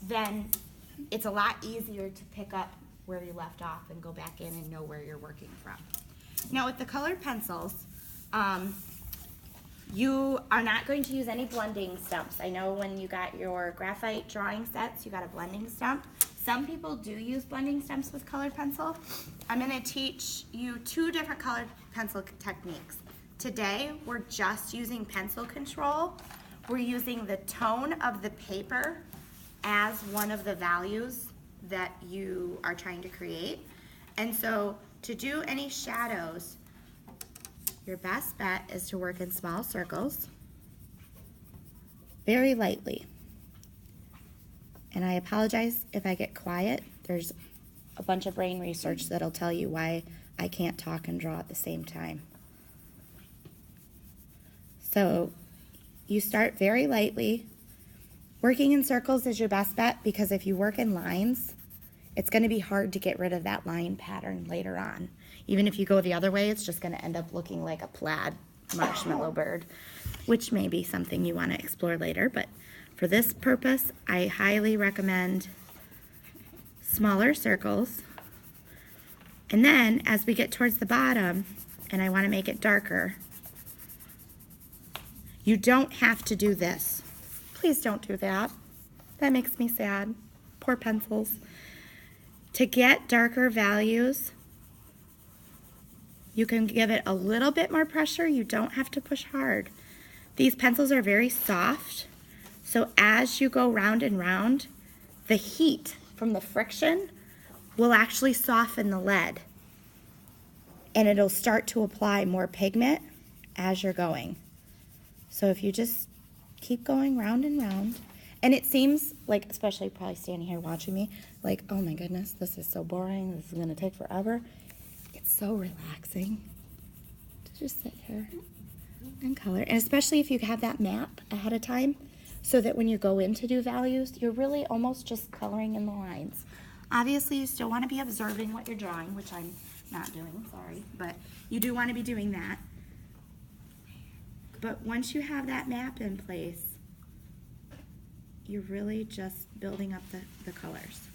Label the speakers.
Speaker 1: then it's a lot easier to pick up where you left off and go back in and know where you're working from. Now with the colored pencils, you are not going to use any blending stumps. I know when you got your graphite drawing sets, you got a blending stump. Some people do use blending stumps with colored pencil. I'm going to teach you 2 different colored pencil techniques. Today, we're just using pencil control. We're using the tone of the paper as one of the values that you are trying to create. And so to do any shadows, your best bet is to work in small circles, very lightly. And I apologize if I get quiet. There's a bunch of brain research that'll tell you why I can't talk and draw at the same time. So you start very lightly. Working in circles is your best bet because if you work in lines, it's going to be hard to get rid of that line pattern later on. Even if you go the other way, it's just going to end up looking like a plaid marshmallow bird, which may be something you want to explore later. But for this purpose, I highly recommend smaller circles. And then as we get towards the bottom, and I want to make it darker, you don't have to do this. Please don't do that. That makes me sad. Poor pencils. To get darker values, you can give it a little bit more pressure. You don't have to push hard. These pencils are very soft, so as you go round and round, the heat from the friction will actually soften the lead, and it'll start to apply more pigment as you're going. So if you just keep going round and round, and it seems like, especially probably standing here watching me, like, oh my goodness, this is so boring, this is gonna take forever. It's so relaxing to just sit here and color. And especially if you have that map ahead of time, so that when you go in to do values, you're really almost just coloring in the lines. Obviously, you still wanna be observing what you're drawing, which I'm not doing, sorry, but you do wanna be doing that. But once you have that map in place, you're really just building up the colors.